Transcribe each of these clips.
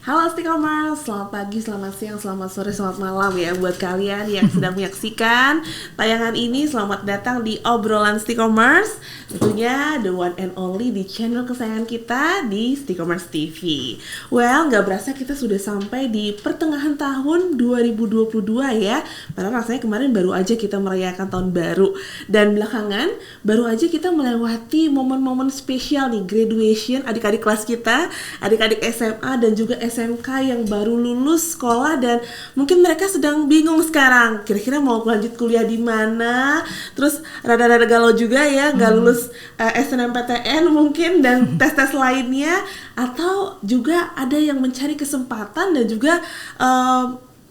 Halo Stikomers, selamat pagi, selamat siang, selamat sore, selamat malam ya buat kalian yang sedang menyaksikan tayangan ini. Selamat datang di obrolan Stikomers, tentunya the one and only di channel kesayangan kita di Stikomers TV. Well, nggak berasa kita sudah sampai di pertengahan tahun 2022 ya. Padahal rasanya kemarin baru aja kita merayakan tahun baru. Dan belakangan baru aja kita melewati momen-momen spesial nih, graduation adik-adik kelas kita, adik-adik SMA dan juga SMK yang baru lulus sekolah, dan mungkin mereka sedang bingung sekarang kira-kira mau lanjut kuliah di mana. Terus rada-rada galau juga ya, nggak lulus SNMPTN mungkin dan tes-tes lainnya, atau juga ada yang mencari kesempatan dan juga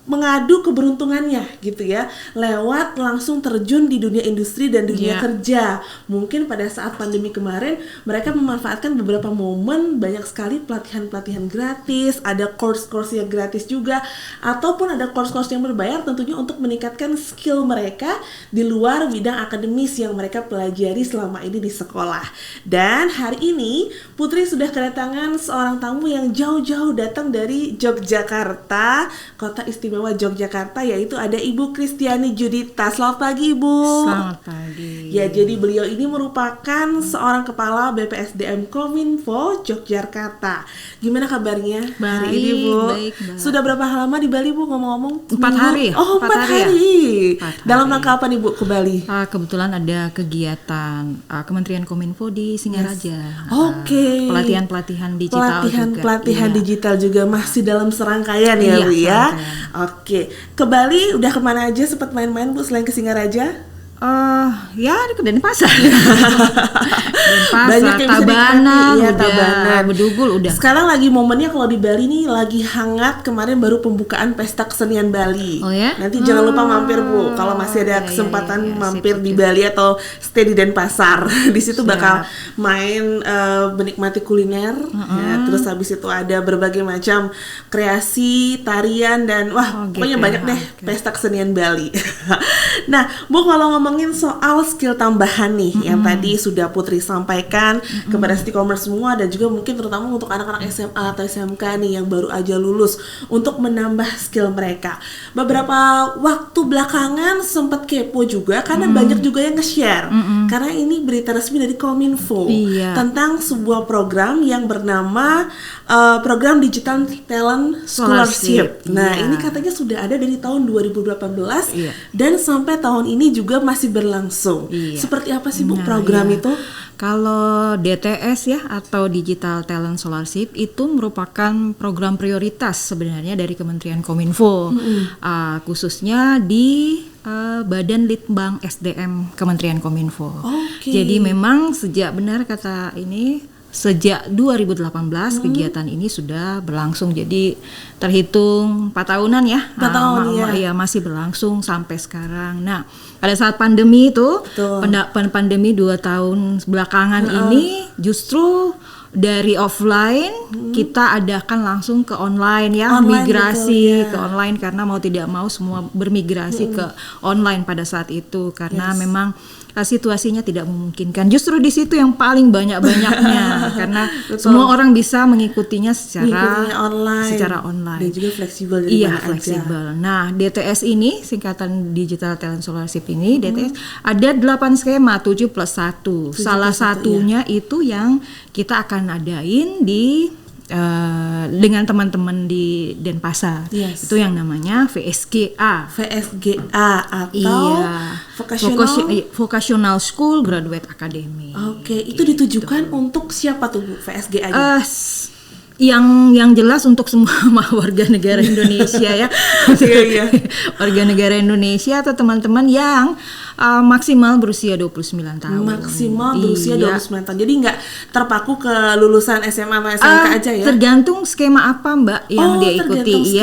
mengadu keberuntungannya gitu ya, lewat langsung terjun di dunia industri dan dunia kerja. Mungkin pada saat pandemi kemarin mereka memanfaatkan beberapa momen, banyak sekali pelatihan-pelatihan gratis, ada course-course yang gratis juga, ataupun ada course-course yang berbayar tentunya untuk meningkatkan skill mereka di luar bidang akademis yang mereka pelajari selama ini di sekolah. Dan hari ini Putri sudah kedatangan seorang tamu yang jauh-jauh datang dari Yogyakarta, kota istimewa Yogyakarta, yaitu ada Ibu Kristiani Judita. Selamat pagi Ibu. Selamat pagi. Ya, jadi beliau ini merupakan seorang kepala BPSDM Kominfo Yogyakarta. Gimana kabarnya hari ini Bu? Baik. Sudah berapa lama di Bali Bu, ngomong-ngomong? 4 hari. Oh, 4 hari. Dalam rangka apa nih Bu ke Bali? Kebetulan ada kegiatan Kementerian Kominfo di Singaraja. Oke. Pelatihan digital juga. Pelatihan digital juga masih dalam serangkaian ya Bu ya. Oke, ke Bali udah kemana aja sempat main-main Bu selain ke Singaraja? Ya ke Denpasar. Banyak yang Tabanan, bisa Tabanan, Bedugul udah. Sekarang lagi momennya kalau di Bali nih lagi hangat, kemarin baru pembukaan Pesta Kesenian Bali. Oh ya? Nanti jangan lupa mampir Bu, kalau masih ada kesempatan mampir di Bali atau stay di Denpasar. Di situ bakal main menikmati kuliner, ya, terus habis itu ada berbagai macam kreasi, tarian dan pokoknya banyak deh Pesta Kesenian Bali. Nah, Bu, kalau ngomongin soal skill tambahan nih yang tadi sudah Putri sampaikan kepada Stikomers semua, dan juga mungkin terutama untuk anak-anak SMA atau SMK nih yang baru aja lulus, untuk menambah skill mereka. Beberapa waktu belakangan sempat kepo juga karena banyak juga yang nge-share, karena ini berita resmi dari Kominfo tentang sebuah program yang bernama program Digital Talent Scholarship. Nah, ini katanya sudah ada dari tahun 2018 dan sampai tahun ini juga masih berlangsung. Seperti apa sih Bu program itu? Kalau DTS ya, atau Digital Talent Scholarship, itu merupakan program prioritas sebenarnya dari Kementerian Kominfo, khususnya di Badan Litbang SDM Kementerian Kominfo. Jadi memang sejak 2018 kegiatan ini sudah berlangsung, jadi terhitung 4 tahunan ya. 4 tahun ya. Masih berlangsung sampai sekarang. Nah, pada saat pandemi itu, pandemi 2 tahun belakangan ini justru dari offline kita adakan langsung ke online ya, migrasi ke online, karena mau tidak mau semua bermigrasi ke online pada saat itu, karena memang situasinya tidak memungkinkan. Justru di situ yang paling banyak-banyaknya karena semua orang bisa mengikutinya secara online dan juga fleksibel dari mana fleksibel. Nah, DTS ini, singkatan Digital Talent Scholarship ini, DTS ada 8 skema, 7+1. Salah satunya itu yang kita akan adain di dengan teman-teman di Denpasar. Itu yang namanya VSGA atau Vocational School Graduate Academy. Itu ditujukan untuk siapa tuh Bu VSGA-nya? Yang jelas untuk semua warga negara Indonesia ya. Warga negara Indonesia atau teman-teman yang maksimal berusia 29 tahun. Berusia 29 tahun. Jadi nggak terpaku ke lulusan SMA atau SMK aja ya? Tergantung skema apa Mbak yang dia ikuti.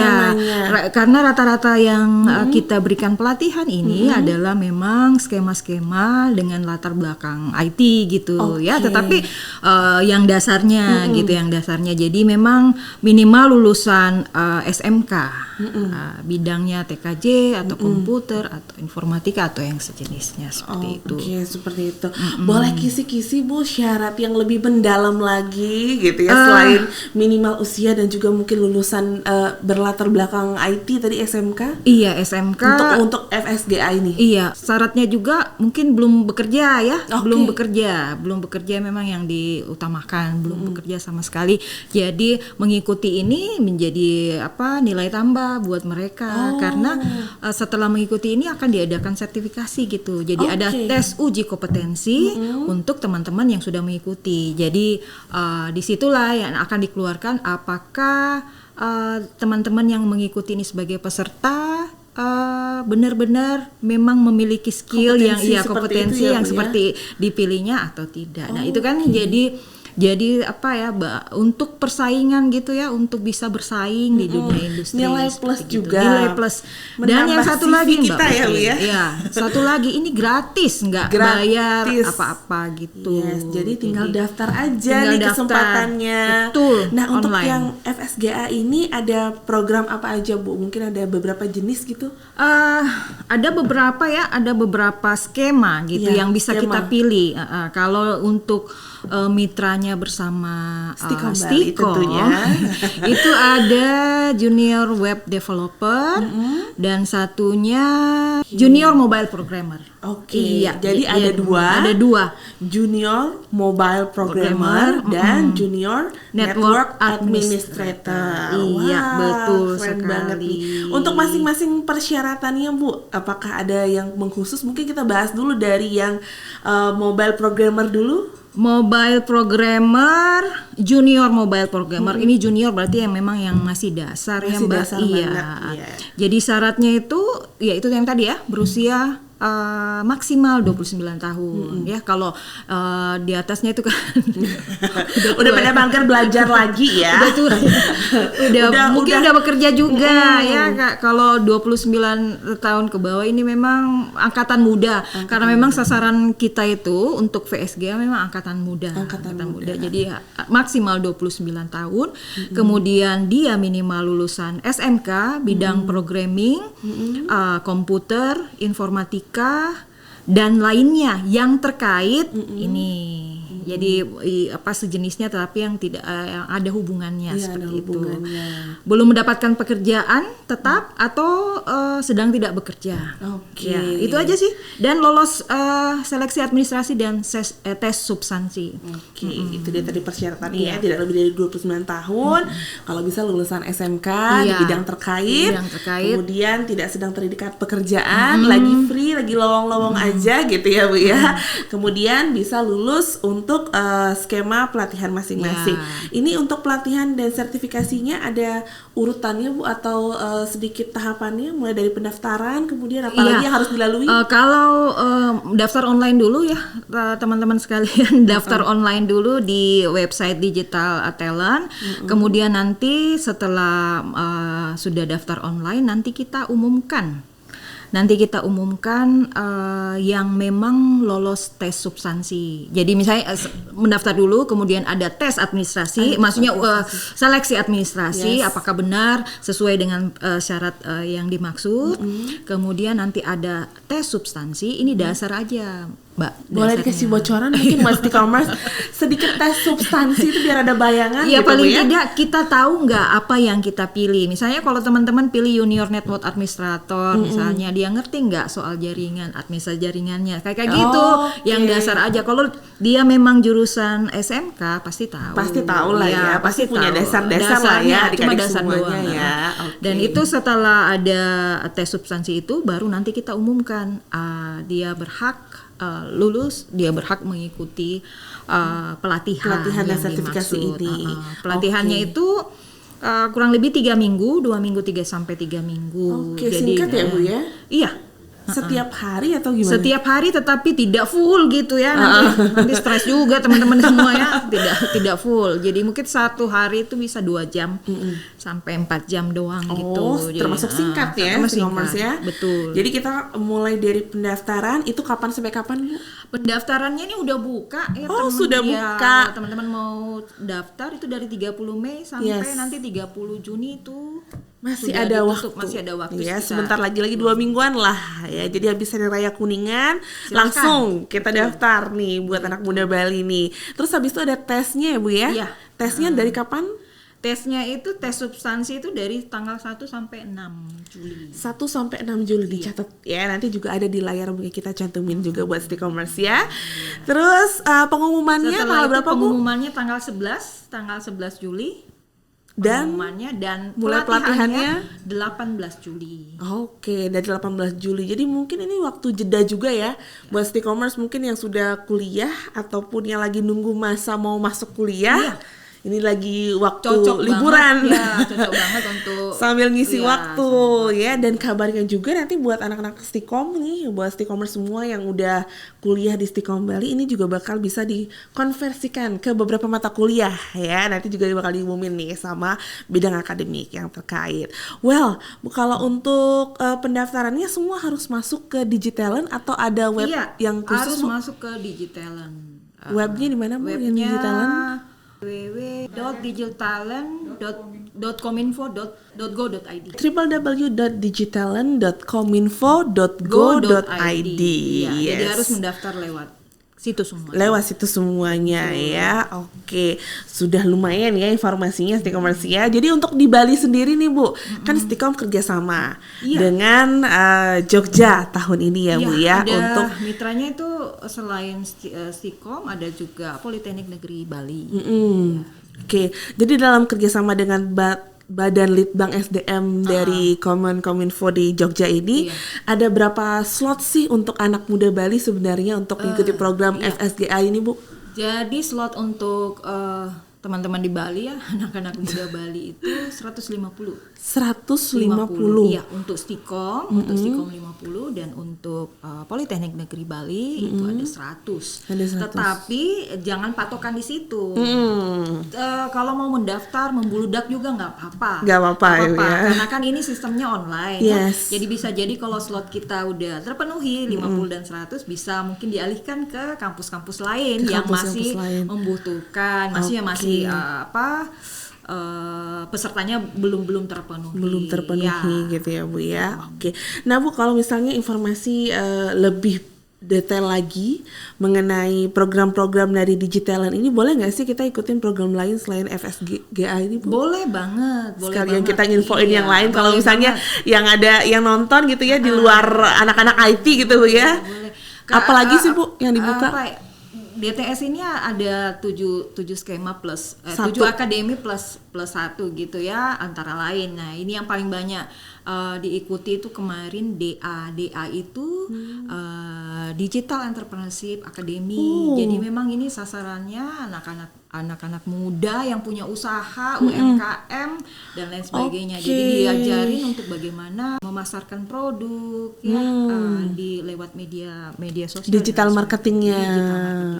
Karena rata-rata yang kita berikan pelatihan ini adalah memang skema-skema dengan latar belakang IT gitu ya. Tetapi yang dasarnya Jadi memang minimal lulusan SMK, bidangnya TKJ atau komputer atau informatika atau yang sejenis. jenisnya seperti itu. Oke, seperti itu. Boleh kisi-kisi Bu syarat yang lebih mendalam lagi gitu ya, selain minimal usia dan juga mungkin lulusan berlatar belakang IT tadi SMK? Iya, SMK. Untuk FSGA ini. Iya, syaratnya juga mungkin belum bekerja ya, Oke. belum bekerja memang yang diutamakan, belum bekerja sama sekali. Jadi mengikuti ini menjadi nilai tambah buat mereka karena setelah mengikuti ini akan diadakan sertifikasi gitu. Jadi ada tes uji kompetensi untuk teman-teman yang sudah mengikuti. Jadi disitulah yang akan dikeluarkan apakah teman-teman yang mengikuti ini sebagai peserta benar-benar memang memiliki skill kompetensi yang seperti dipilihnya atau tidak. Nah, itu kan jadi untuk persaingan gitu ya, untuk bisa bersaing di dunia industri. Nilai plus juga. Nilai plus. Dan yang satu lagi kita Mbak ya, Bu ya. Iya, satu lagi ini gratis, nggak bayar apa-apa gitu. Yes, jadi tinggal daftar aja kesempatannya. Betul. Nah, untuk online. yang FSGA ini ada program apa aja Bu? Mungkin ada beberapa jenis gitu? Ada beberapa skema gitu yang bisa kita pilih. Kalau untuk mitranya bersama Stikom tentunya. itu ada junior web developer dan satunya junior mobile programmer. Oke, Iya, jadi ada dua junior mobile programmer dan junior network administrator. Iya, Wah, betul keren sekali. banget nih. Untuk masing-masing persyaratannya Bu, apakah ada yang mengkhusus? Mungkin kita bahas dulu dari yang mobile programmer dulu. Mobile programmer, junior mobile programmer. Ini junior berarti yang memang yang masih dasar ya Mbak. Dasar iya. banget, iya. Jadi syaratnya itu ya itu yang tadi ya, berusia maksimal 29 tahun ya. Kalau di atasnya itu kan udah pada bangker belajar lagi ya. Mungkin udah bekerja juga ya Kak. Kalau 29 tahun ke bawah ini memang angkatan muda. Karena memang sasaran kita itu untuk VSGA memang angkatan muda. Jadi maksimal 29 tahun. Kemudian dia minimal lulusan SMK bidang programming, komputer, informatika dan lainnya yang terkait ini. Jadi sejenisnya tetapi yang tidak yang ada hubungannya seperti itu. Belum mendapatkan pekerjaan tetap atau sedang tidak bekerja. Oke. Ya, itu aja sih. Dan lolos seleksi administrasi dan tes substansi. Oke, itu dia tadi persyaratannya ya, tidak lebih dari 29 tahun. Kalau bisa lulusan SMK di bidang terkait. Kemudian tidak sedang terikat pekerjaan, lagi free, lagi lowong-lowong aja gitu ya Bu ya. Kemudian bisa lulus untuk skema pelatihan masing-masing. Ini untuk pelatihan dan sertifikasinya ada urutannya Bu atau sedikit tahapannya, mulai dari pendaftaran kemudian apalagi yang harus dilalui? Kalau daftar online dulu ya teman-teman sekalian, daftar online dulu di website Digital Talent. Kemudian nanti setelah sudah daftar online nanti kita umumkan yang memang lolos tes substansi. Jadi misalnya mendaftar dulu, kemudian ada tes administrasi, maksudnya seleksi administrasi, apakah benar sesuai dengan syarat yang dimaksud. Kemudian nanti ada tes substansi, ini dasar aja Mbak. Boleh dikasih bocoran mungkin Mas Stikomers sedikit tes substansi itu biar ada bayangan ya, gitu paling ya? tidak kita tahu nggak apa yang kita pilih. Misalnya kalau teman-teman pilih junior network administrator, misalnya dia ngerti nggak soal jaringan, administrasi jaringannya, kayak gitu. Yang dasar aja. Kalau dia memang jurusan SMK pasti tahu. Pasti tahu lah ya, pasti punya dasar-dasar lah ya, cuma dasar doang ya. Dan itu setelah ada tes substansi itu baru nanti kita umumkan dia berhak lulus, dia berhak mengikuti pelatihan dan sertifikasi dimaksud. ini. Pelatihannya itu kurang lebih 3 minggu, 2 minggu 3 sampai 3 minggu. Oke, singkat ya Bu ya? Iya. Setiap hari atau gimana? Setiap hari tetapi tidak full gitu ya, nanti stres juga teman-teman semua ya. Tidak full. Jadi mungkin satu hari itu bisa 2 jam sampai 4 jam doang gitu. Jadi, termasuk singkat ya, singkat ya. Betul. Jadi kita mulai dari pendaftaran itu kapan sampai kapan Bu? Pendaftarannya ini udah buka ya. Sudah buka. Teman-teman mau daftar itu dari 30 Mei sampai nanti 30 Juni itu masih ada waktu. Masih ada waktu. Ya, sebentar lagi 2 mingguan lah ya. Jadi habis Hari Raya Kuningan Silakan. langsung kita daftar nih buat anak muda Bali nih. Terus habis itu ada tesnya ya Bu ya? Iya. Tesnya dari kapan? Tesnya itu tes substansi itu dari tanggal 1 sampai 6 Juli. 1 sampai 6 Juli dicatat ya, nanti juga ada di layar mungkin kita cantumin juga buat Stikomers ya. Terus pengumumannya Setelah tanggal itu berapa Bu? pengumumannya tanggal 11 Juli. Dan Pengumumannya dan mulai pelatihannya 18 Juli. Oke, dari 18 Juli. Jadi mungkin ini waktu jeda juga ya buat Stikomers mungkin yang sudah kuliah ataupun yang lagi nunggu masa mau masuk kuliah. Iya. Ini lagi waktu Cocok liburan. banget, ya, cocok banget untuk sambil ngisi iya, waktu ya. Dan kabarnya juga nanti buat anak-anak Stikom nih, buat Stikomers semua yang udah kuliah di Stikom Bali ini juga bakal bisa dikonversikan ke beberapa mata kuliah ya. Nanti juga bakal diumumin nih sama bidang akademik yang terkait. Well, kalau untuk pendaftarannya semua harus masuk ke Digitalent atau ada web Iya, yang khusus? harus Bu? masuk ke Digitalent. Webnya di mana Bu yang Webnya Digitalent? www.digitalent.kominfo.go.id. www.digitalent.kominfo.go.id. Iya, jadi Yes. harus mendaftar lewat situ semua. Lewat situ semuanya ya. Oke, sudah lumayan ya informasinya Stikomers ya. Jadi untuk di Bali sendiri nih Bu, kan Stikom kerjasama Iya. dengan Jogja tahun ini ya Bu ya, ada untuk mitranya itu selain Stikom ada juga Politeknik Negeri Bali. Oke, jadi dalam kerjasama dengan Badan Litbang SDM dari Kominfo di Jogja ini, ada berapa slot sih untuk anak muda Bali sebenarnya untuk mengikuti program FSGA ini Bu? Jadi slot untuk teman-teman di Bali ya, anak-anak muda Bali itu 150. 150. Iya, untuk Stikom, untuk Stikom 50 dan untuk Politeknik Negeri Bali itu ada 100. Ada 100. Tetapi jangan patokan di situ. Kalau mau mendaftar, membludak juga nggak apa-apa. Nggak apa-apa, ya. Karena kan ini sistemnya online. Yes. Ya. Jadi bisa jadi kalau slot kita udah terpenuhi 50 dan 100 bisa mungkin dialihkan ke kampus-kampus lain Ke yang kampus-kampus masih lain. membutuhkan, masih pesertanya belum terpenuhi. Gitu ya Bu ya. Oke. Nah Bu, kalau misalnya informasi lebih detail lagi mengenai program-program dari Digitalent ini, boleh nggak sih kita ikutin program lain selain FSGA ini Bu? Boleh banget. Sekalian kita infoin yang lain kalau boleh misalnya banget. yang ada yang nonton gitu ya di luar anak-anak IT gitu Bu ya. Boleh. Apalagi sih Bu yang dibuka? DTS ini ada 7 skema plus 7 Satu. akademi plus 1 gitu ya antara lain. Nah, ini yang paling banyak diikuti itu kemarin DA itu Digital Entrepreneurship Academy. Jadi memang ini sasarannya anak-anak muda yang punya usaha, UMKM dan lain sebagainya. Jadi diajarin untuk bagaimana memasarkan produk ya di lewat media sosial. Digital marketingnya.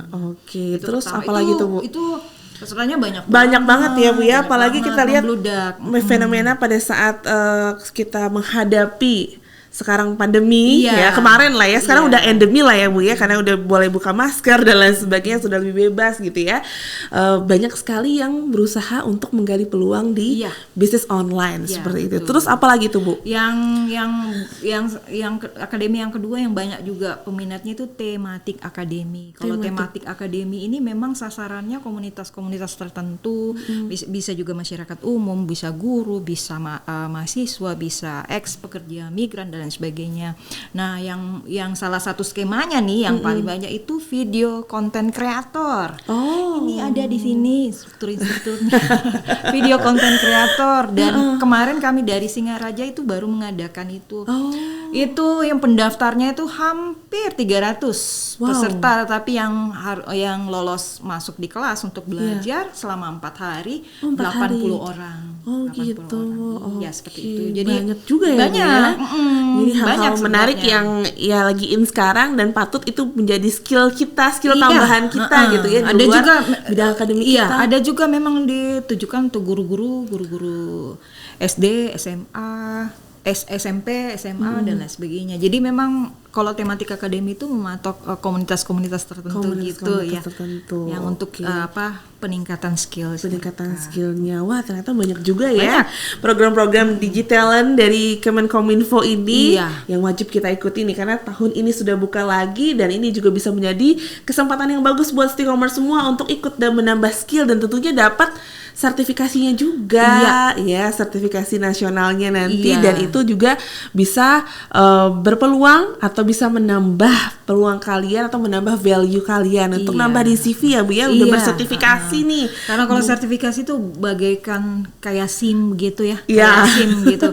Oke, terus apalagi tuh Bu? Itu pesertanya banyak banget ya Bu ya, apalagi banget, kita lihat membludak. fenomena pada saat kita menghadapi sekarang pandemi Iya. ya, kemarin lah ya, sekarang Iya. udah endemi lah ya Bu ya, karena udah boleh buka masker dan lain sebagainya, sudah lebih bebas gitu ya. Banyak sekali yang berusaha untuk menggali peluang di Iya. bisnis online Iya, seperti itu. betul. Terus apalagi tuh Bu? Yang akademi yang kedua yang banyak juga peminatnya itu tematik akademi. Kalau tematik akademi ini memang sasarannya komunitas-komunitas tertentu, bisa juga masyarakat umum, bisa guru, bisa mahasiswa, bisa pekerja migran dan lain sebagainya. Nah, yang salah satu skemanya nih yang paling banyak itu video konten kreator. Ini ada di sini strukturnya. Video konten kreator dan kemarin kami dari Singaraja itu baru mengadakan itu. Itu yang pendaftarnya itu hampir 300 peserta, tapi yang lolos masuk di kelas untuk belajar selama 4 hari 80 orang. 80 Gitu. orang. Ya seperti itu. Jadi banyak juga ya. Banyak. Jadi hal-hal Banyak menarik sebenarnya. yang ya lagi in sekarang dan patut itu menjadi skill Iya, tambahan kita gitu ya di ada luar juga bidang akademik iya, kita. ada juga memang ditujukan untuk guru-guru SD, SMA, SMP, SMA dan lain sebagainya. Jadi memang kalau tematik akademi itu mematok komunitas-komunitas tertentu tertentu. Yang untuk peningkatan skillnya. Wah, ternyata banyak juga ya program-program Digitalan dari Kemenkominfo ini yang wajib kita ikuti nih, karena tahun ini sudah buka lagi dan ini juga bisa menjadi kesempatan yang bagus buat Stikomers semua untuk ikut dan menambah skill dan tentunya dapat sertifikasinya juga, sertifikasi nasionalnya nanti, dan itu juga bisa berpeluang atau bisa menambah peluang kalian atau menambah value kalian untuk nambah di CV ya Bu ya, udah bersertifikasi nih. Karena kalau sertifikasi itu bagaikan kayak SIM gitu ya, kayak SIM gitu.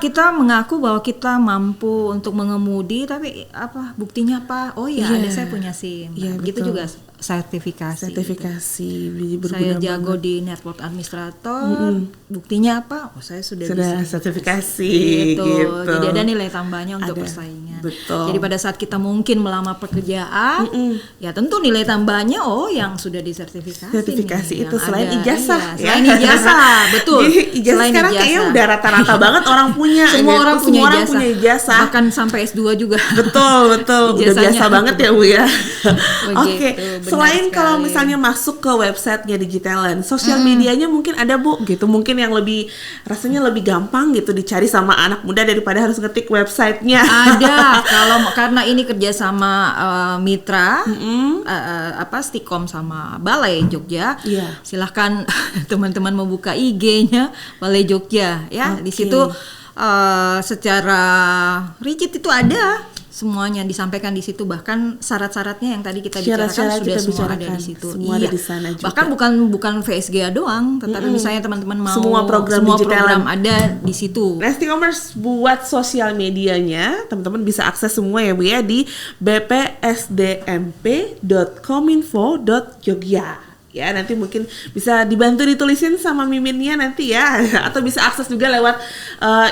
Kita mengaku bahwa kita mampu untuk mengemudi, tapi buktinya apa? Oh iya, ada saya punya SIM. Gitu juga sertifikasi. Gitu. Saya jago di network administrator, buktinya apa? Oh, saya sudah bisa sertifikasi gitu. Jadi ada nilai tambahnya untuk persaingan. Betul. Jadi pada saat kita mungkin melamar pekerjaan, ya tentu nilai tambahnya yang sudah disertifikasi. Sertifikasi nih, itu selain ijazah. Selain ijazah, betul. Jadi ijazah selain sekarang kayaknya udah rata-rata banget orang punya. Semua orang punya ijazah. Bahkan sampai S2 juga. Betul. Udah biasa banget ya Bu ya. Oke. Selain sekali. Kalau misalnya masuk ke websitenya Digitalan, sosial medianya mungkin ada Bu gitu, mungkin yang lebih rasanya lebih gampang gitu dicari sama anak muda daripada harus ngetik websitenya. Ada, karena ini kerjasama mitra, Stikom sama Balai Jogja. Silahkan teman-teman membuka IG-nya Balai Jogja ya. Di situ secara rigid itu ada. Semuanya disampaikan di situ, bahkan syarat-syaratnya yang tadi kita bicarakan sudah semua ada di situ. Semua ada di sana juga. Bahkan bukan VSGA doang, tetapi misalnya teman-teman mau semua program ada di situ. Nah, Stikomers buat sosial medianya, teman-teman bisa akses semua ya Bu ya di bpsdmp.kominfo.jogja. Ya, nanti mungkin bisa dibantu ditulisin sama miminnya nanti ya, atau bisa akses juga lewat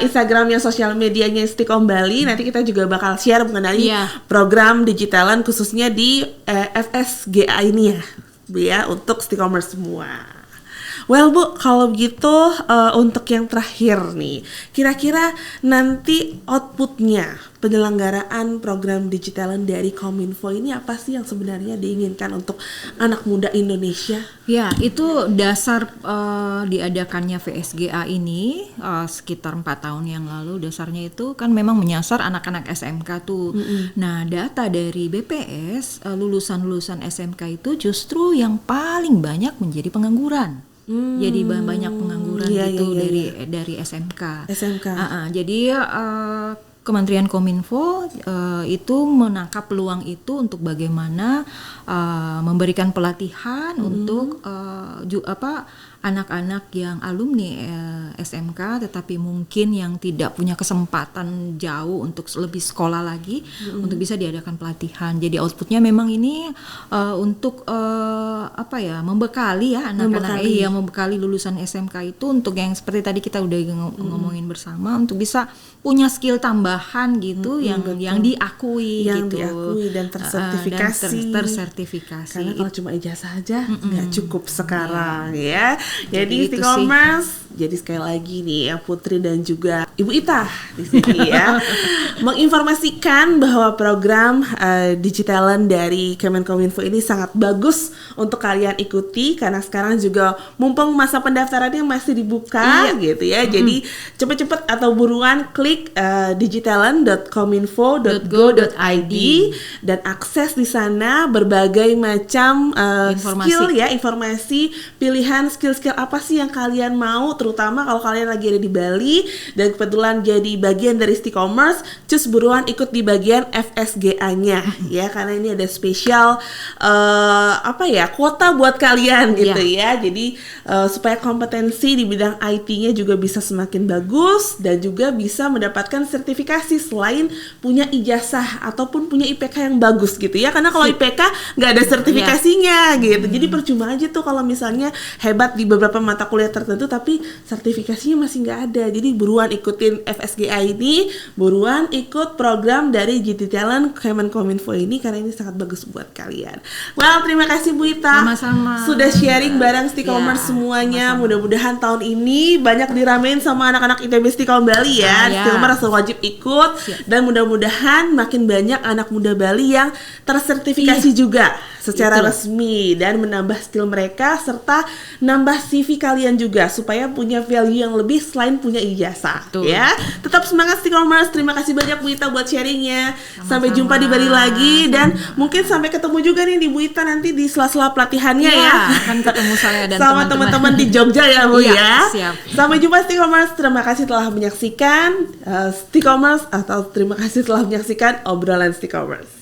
Instagramnya, sosial medianya Stikom Bali. Nanti kita juga bakal share mengenai program Digitalan khususnya di FSGA ini ya Bu ya, untuk Stikomers semua. Well Bu, kalau begitu untuk yang terakhir nih, kira-kira nanti outputnya penyelenggaraan program Digitalan dari Kominfo ini apa sih yang sebenarnya diinginkan untuk anak muda Indonesia? Ya, itu dasar diadakannya VSGA ini sekitar 4 tahun yang lalu. Dasarnya itu kan memang menyasar anak-anak SMK tuh. Nah, data dari BPS, lulusan-lulusan SMK itu justru yang paling banyak menjadi pengangguran. Jadi banyak pengangguran dari SMK. Jadi Kementerian Kominfo itu menangkap peluang itu untuk bagaimana memberikan pelatihan untuk anak-anak yang alumni SMK tetapi mungkin yang tidak punya kesempatan jauh untuk lebih sekolah lagi untuk bisa diadakan pelatihan. Jadi outputnya memang ini untuk membekali ya anak-anak membekali lulusan SMK itu untuk yang seperti tadi kita udah ngomongin bersama untuk bisa punya skill tambahan gitu yang diakui dan tersertifikasi. Tersertifikasi. Karena kalau cuma ijazah aja nggak cukup sekarang ya. Jadi Stikomers, jadi sekali lagi nih ya Putri dan juga Ibu Ita di sini ya menginformasikan bahwa program Digitalan dari Kemenkominfo ini sangat bagus untuk kalian ikuti karena sekarang juga mumpung masa pendaftarannya masih dibuka gitu ya. Jadi cepet-cepet atau buruan klik digitalan.kominfo.go.id dan akses di sana berbagai macam informasi pilihan skill-skill apa sih yang kalian mau, terutama kalau kalian lagi ada di Bali dan kebetulan jadi bagian dari Stikomers, cus buruan ikut di bagian FSGA-nya ya, karena ini ada spesial kuota buat kalian gitu ya. Jadi supaya kompetensi di bidang IT-nya juga bisa semakin bagus dan juga bisa mendapatkan sertifikasi selain punya ijazah ataupun punya IPK yang bagus gitu ya, karena kalau IPK nggak ada sertifikasinya gitu. Jadi percuma aja tuh kalau misalnya hebat di beberapa mata kuliah tertentu tapi sertifikasinya masih nggak ada. Jadi buruan ikutin FSGA ini, buruan ikut program dari Digitalan Kemenkominfo ini karena ini sangat bagus buat kalian. Well, terima kasih Bu Ita. Sama-sama. Sudah sharing bareng Stikomers semuanya. Sama-sama. Mudah-mudahan tahun ini banyak diramein sama anak-anak ITB Stikom Bali ya. Stikomers wajib ikut ikut. Dan mudah-mudahan makin banyak anak muda Bali yang tersertifikasi juga secara resmi dan menambah skill mereka serta nambah CV kalian juga supaya punya value yang lebih selain punya ijazah. Ya. Tetap semangat Stikomers. Terima kasih banyak Bu Ita buat sharingnya. Sampai jumpa di Bali lagi dan mungkin sampai ketemu juga nih di Bu Ita nanti di sela-sela pelatihannya ya. Akan ketemu saya dan sama teman-teman di Jogja ya Bu ya. Siap. Sampai jumpa Stikomers. Terima kasih telah menyaksikan Stikomers atau terima kasih telah menyaksikan obrolan Stikomers.